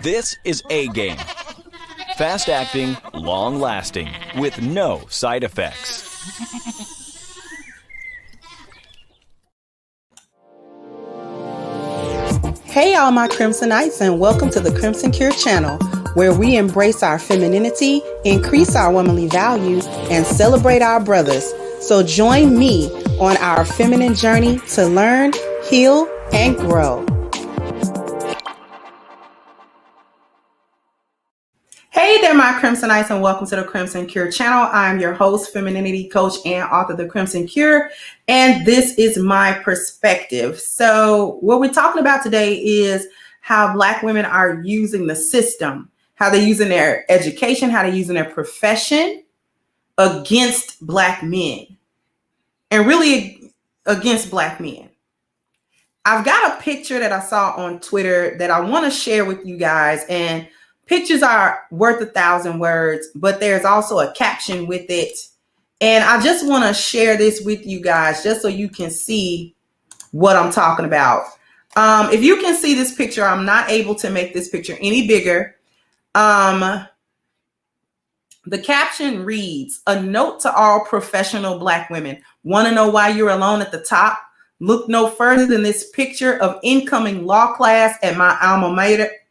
This is A-Game. Fast acting, long lasting, with no side effects. Hey all my Crimsonites, and welcome to the Crimson Cure channel, where we embrace our femininity, increase our womanly values, and celebrate our brothers. So join me on our feminine journey to learn, heal, and grow. Hey there, my Crimsonites, and welcome to the Crimson Cure channel. I'm your host, femininity coach, and author of The Crimson Cure, and this is my perspective. So what we're talking about today is how Black women are using the system, how they're using their education, how they're using their profession against Black men, and really against Black men. I've got a picture that I saw on Twitter that I want to share with you guys, and pictures are worth 1,000 words, but there's also a caption with it. And I just want to share this with you guys just so you can see what I'm talking about. If you can see this picture, I'm not able to make this picture any bigger. The caption reads, "A note to all professional Black women. Want to know why you're alone at the top? Look no further than this picture of incoming law class at my alma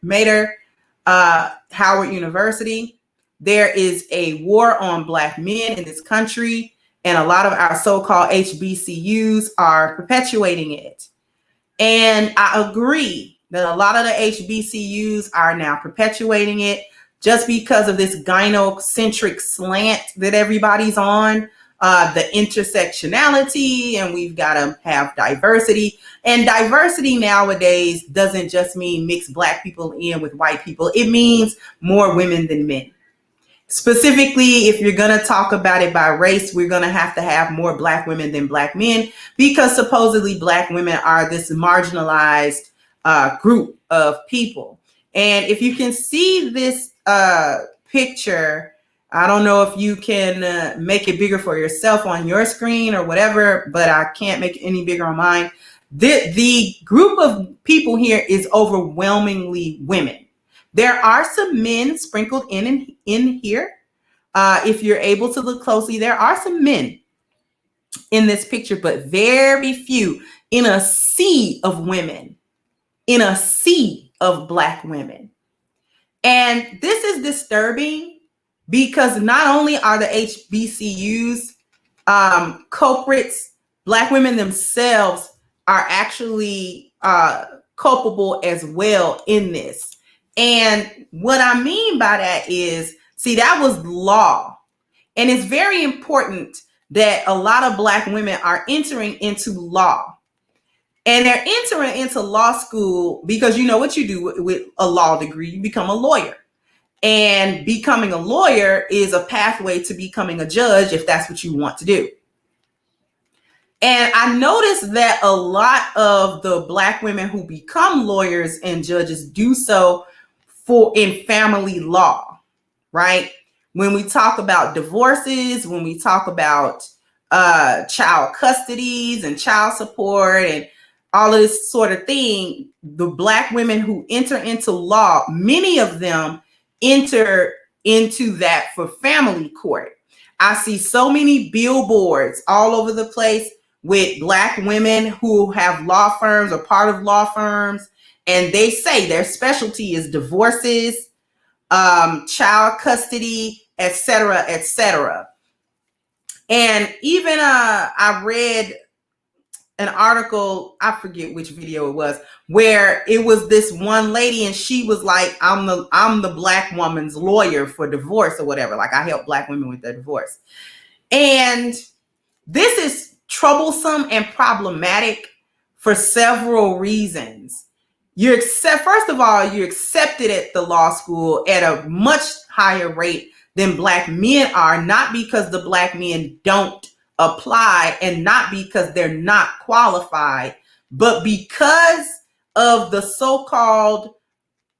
mater, Howard University. There is a war on Black men in this country, and a lot of our so-called HBCUs are perpetuating it." And I agree that a lot of the HBCUs are now perpetuating it just because of this gynocentric slant that everybody's on, the intersectionality, and we've got to have diversity. And diversity nowadays doesn't just mean mix Black people in with white people. It means more women than men. Specifically, if you're going to talk about it by race, we're going to have more Black women than Black men, because supposedly Black women are this marginalized group of people. And if you can see this picture, I don't know if you can make it bigger for yourself on your screen or whatever, but I can't make it any bigger on mine. The group of people here is overwhelmingly women. There are some men sprinkled in here. If you're able to look closely, there are some men in this picture, but very few in a sea of women, in a sea of Black women. And this is disturbing because not only are the HBCUs culprits, Black women themselves are actually culpable as well in this. And what I mean by that is, see, that was law. And it's very important that a lot of Black women are entering into law. And they're entering into law school because you know what you do with a law degree, you become a lawyer. And becoming a lawyer is a pathway to becoming a judge if that's what you want to do. And I noticed that a lot of the Black women who become lawyers and judges do so in family law, right? When we talk about divorces, when we talk about child custodies and child support and all of this sort of thing, the Black women who enter into law, many of them enter into that for family court. I see so many billboards all over the place with Black women who have law firms or part of law firms, and they say their specialty is divorces, child custody, etc., etc. And even I read an article, I forget which video it was, where it was this one lady and she was like, I'm the Black woman's lawyer for divorce or whatever. Like, I help Black women with their divorce. And this is troublesome and problematic for several reasons. First of all, you're accepted at the law school at a much higher rate than Black men are, not because the Black men don't apply and not because they're not qualified, but because of the so-called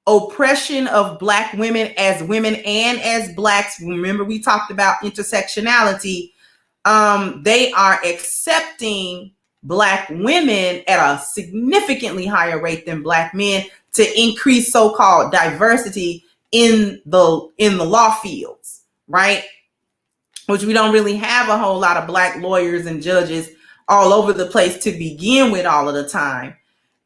oppression of Black women and as Blacks. Remember, we talked about intersectionality. They are accepting black women at a significantly higher rate than black men to increase so-called diversity in the law fields, right? Which we don't really have a whole lot of black lawyers and judges all over the place to begin with all of the time.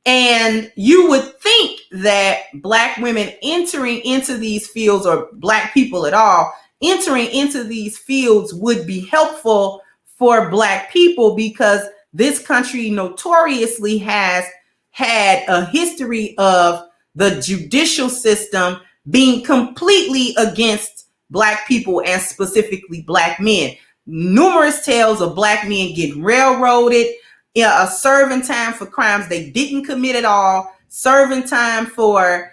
And you would think that black women entering into these fields, or black people at all entering into these fields, would be helpful for black people, because this country notoriously has had a history of the judicial system being completely against black people, and specifically black men. Numerous tales of black men getting railroaded, serving time for crimes they didn't commit at all, serving time for,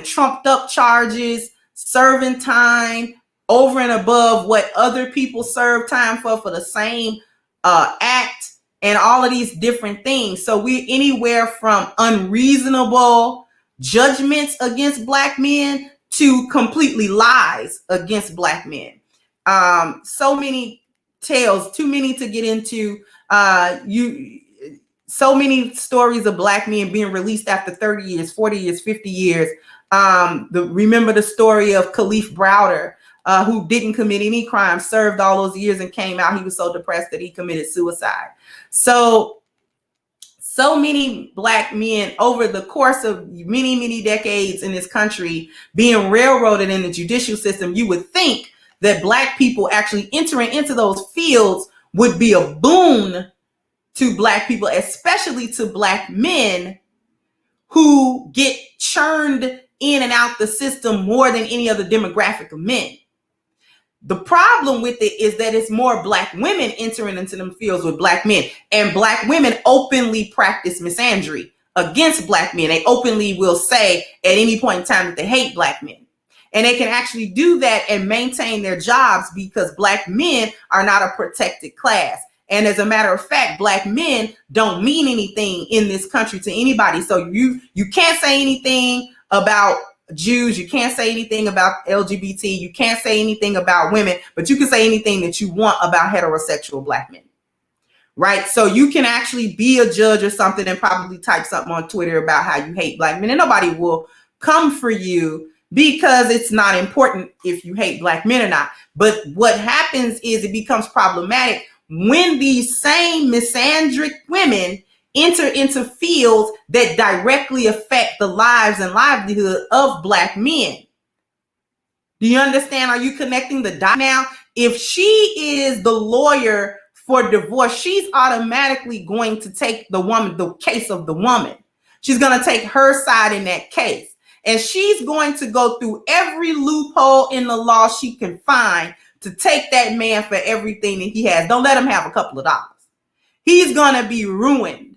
trumped up charges, serving time over and above what other people serve time for the same act, and all of these different things. So we're anywhere from unreasonable judgments against black men to completely lies against black men. So many tales, too many to get into. So many stories of black men being released after 30 years, 40 years, 50 years. Remember the story of Khalif Browder, who didn't commit any crime, served all those years and came out. He was so depressed that he committed suicide. So many black men over the course of many, many decades in this country being railroaded in the judicial system. You would think that black people actually entering into those fields would be a boon to black people, especially to black men who get churned in and out the system more than any other demographic of men. The problem with it is that it's more black women entering into them fields with black men, and black women openly practice misandry against black men. They openly will say at any point in time that they hate black men. And they can actually do that and maintain their jobs because black men are not a protected class. And as a matter of fact, black men don't mean anything in this country to anybody. So you can't say anything about Jews. You can't say anything about LGBT. You can't say anything about women, but you can say anything that you want about heterosexual black men. Right? So you can actually be a judge or something and probably type something on Twitter about how you hate black men, and nobody will come for you, because it's not important if you hate black men or not. But what happens is it becomes problematic when these same misandric women enter into fields that directly affect the lives and livelihood of black men. Do you understand? Are you connecting the dot now? If she is the lawyer for divorce, she's automatically going to take the case of the woman. She's going to take her side in that case. And she's going to go through every loophole in the law she can find to take that man for everything that he has. Don't let him have a couple of dollars. He's going to be ruined.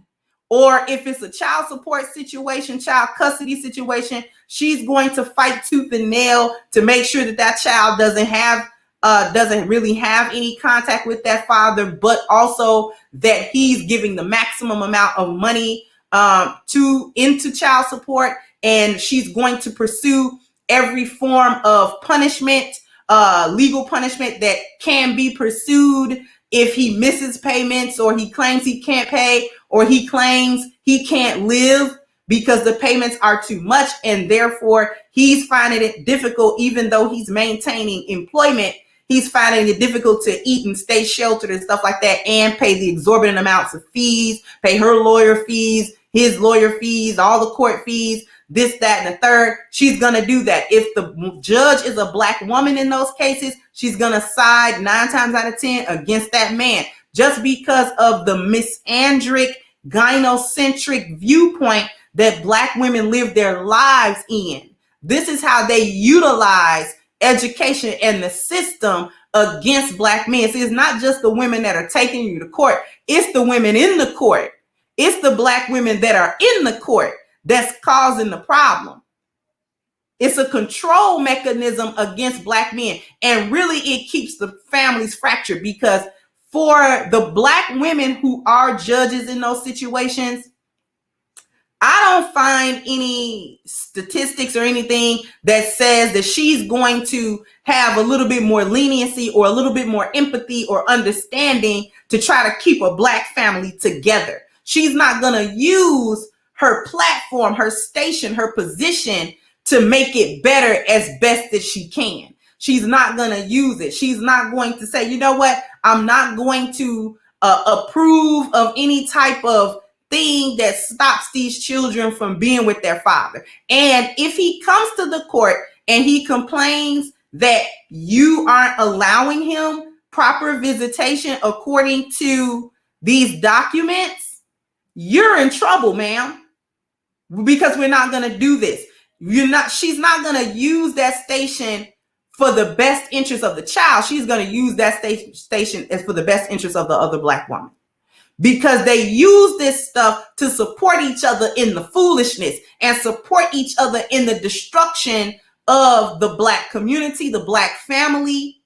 Or if it's a child support situation, child custody situation, she's going to fight tooth and nail to make sure that that child doesn't really have any contact with that father, but also that he's giving the maximum amount of money into child support. And she's going to pursue every form of punishment, legal punishment that can be pursued if he misses payments, or he claims he can't pay, or he claims he can't live because the payments are too much, and therefore he's finding it difficult, even though he's maintaining employment, he's finding it difficult to eat and stay sheltered and stuff like that, and pay the exorbitant amounts of fees, pay her lawyer fees, his lawyer fees, all the court fees, this, that, and the third. She's going to do that. If the judge is a black woman in those cases, she's going to side 9 times out of 10 against that man, just because of the misandric, gynocentric viewpoint that black women live their lives in. This is how they utilize education and the system against black men. So it's not just the women that are taking you to court. It's the women in the court. It's the black women that are in the court that's causing the problem. It's a control mechanism against black men. And really, it keeps the families fractured, because for the black women who are judges in those situations, I don't find any statistics or anything that says that she's going to have a little bit more leniency or a little bit more empathy or understanding to try to keep a Black family together. She's not going to use her platform, her station, her position to make it better as best as she can. She's not going to use it. She's not going to say, you know what, I'm not going to approve of any type of thing that stops these children from being with their father. And if he comes to the court and he complains that you aren't allowing him proper visitation according to these documents, you're in trouble, ma'am, because we're not going to do this. She's not going to use that station for the best interest of the child. She's going to use that station as for the best interest of the other Black woman. Because they use this stuff to support each other in the foolishness and support each other in the destruction of the Black community, the Black family,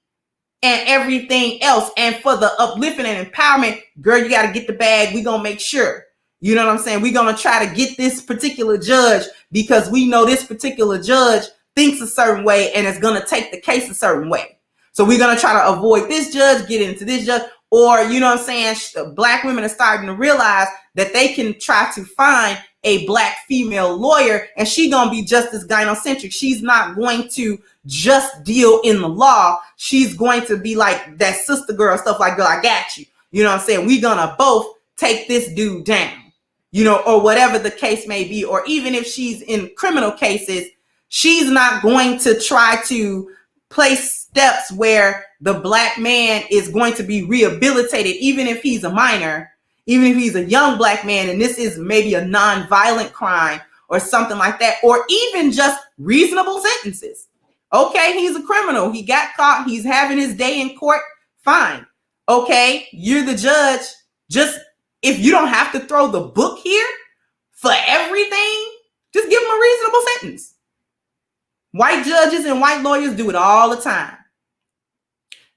and everything else. And for the uplifting and empowerment, girl, you got to get the bag. We're going to make sure. You know what I'm saying? We're going to try to get this particular judge because we know this particular judge thinks a certain way and is going to take the case a certain way. So we're going to try to avoid this judge, get into this judge. Or, you know what I'm saying, Black women are starting to realize that they can try to find a Black female lawyer and she's going to be just as gynocentric. She's not going to just deal in the law. She's going to be like that sister girl stuff like, girl, I got you. You know what I'm saying? We're going to both take this dude down, you know, or whatever the case may be. Or even if she's in criminal cases, she's not going to try to place steps where the Black man is going to be rehabilitated, even if he's a minor, even if he's a young Black man, and this is maybe a non-violent crime or something like that, or even just reasonable sentences. Okay, he's a criminal. He got caught. He's having his day in court. Fine. Okay, you're the judge. Just if you don't have to throw the book here for everything, just give him a reasonable sentence. White judges and white lawyers do it all the time.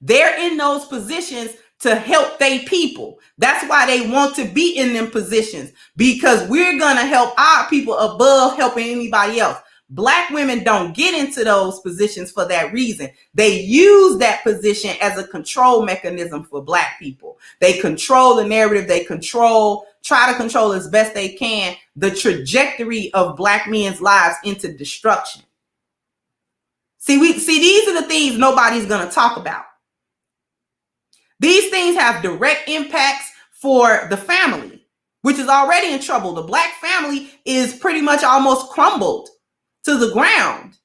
They're in those positions to help their people. That's why they want to be in them positions, because we're going to help our people above helping anybody else. Black women don't get into those positions for that reason. They use that position as a control mechanism for Black people. They control the narrative. They try to control as best they can the trajectory of Black men's lives into destruction. See, these are the things nobody's going to talk about. These things have direct impacts for the family, which is already in trouble. The Black family is pretty much almost crumbled to the ground.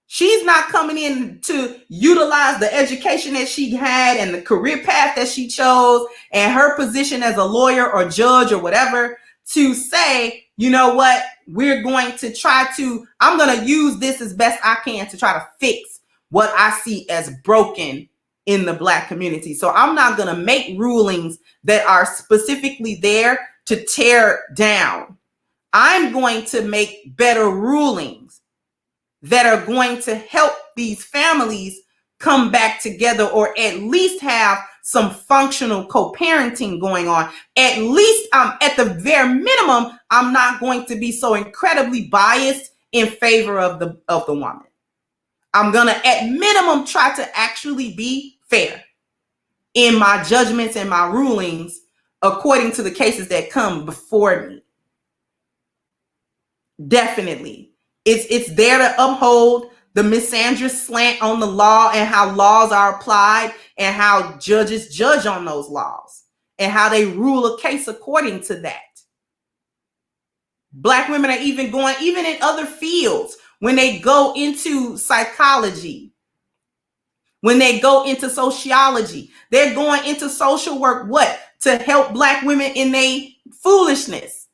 She's not coming in to utilize the education that she had and the career path that she chose and her position as a lawyer or judge or whatever to say, you know what, I'm going to use this as best I can to try to fix what I see as broken in the Black community. So I'm not going to make rulings that are specifically there to tear down. I'm going to make better rulings that are going to help these families come back together, or at least have some functional co-parenting going on. At least at the very minimum, I'm not going to be so incredibly biased in favor of the woman. I'm going to at minimum try to actually be fair in my judgments and my rulings according to the cases that come before me. Definitely. It's there to uphold the misandrous slant on the law and how laws are applied and how judges judge on those laws and how they rule a case according to that. Black women are even in other fields, when they go into psychology, when they go into sociology, they're going into social work, to help Black women in their foolishness.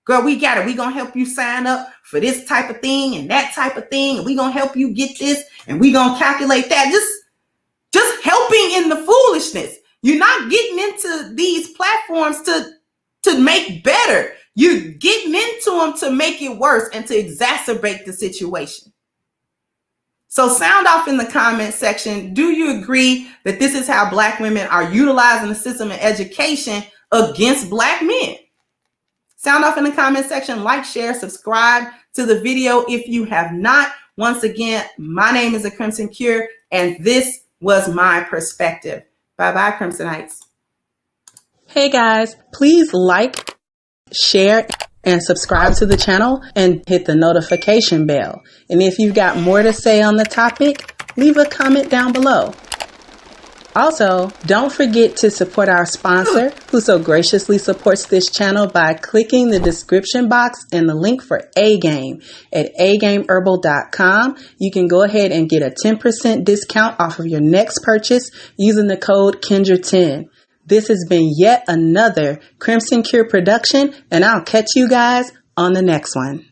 Girl, we got it. We're going to help you sign up for this type of thing and that type of thing. And we're going to help you get this and we're going to calculate that. Just helping in the foolishness. You're not getting into these platforms to make better. You're getting into them to make it worse and to exacerbate the situation. So sound off in the comment section. Do you agree that this is how Black women are utilizing the system of education against Black men? Sound off in the comment section, like, share, subscribe to the video if you have not. Once again, my name is The Crimson Cure, and this was my perspective. Bye-bye, Crimsonites. Hey guys, please like, share, and subscribe to the channel and hit the notification bell. And if you've got more to say on the topic, leave a comment down below. Also, don't forget to support our sponsor, who so graciously supports this channel by clicking the description box and the link for A-Game at agameherbal.com. You can go ahead and get a 10% discount off of your next purchase using the code Kendra10. This has been yet another Crimson Cure production, and I'll catch you guys on the next one.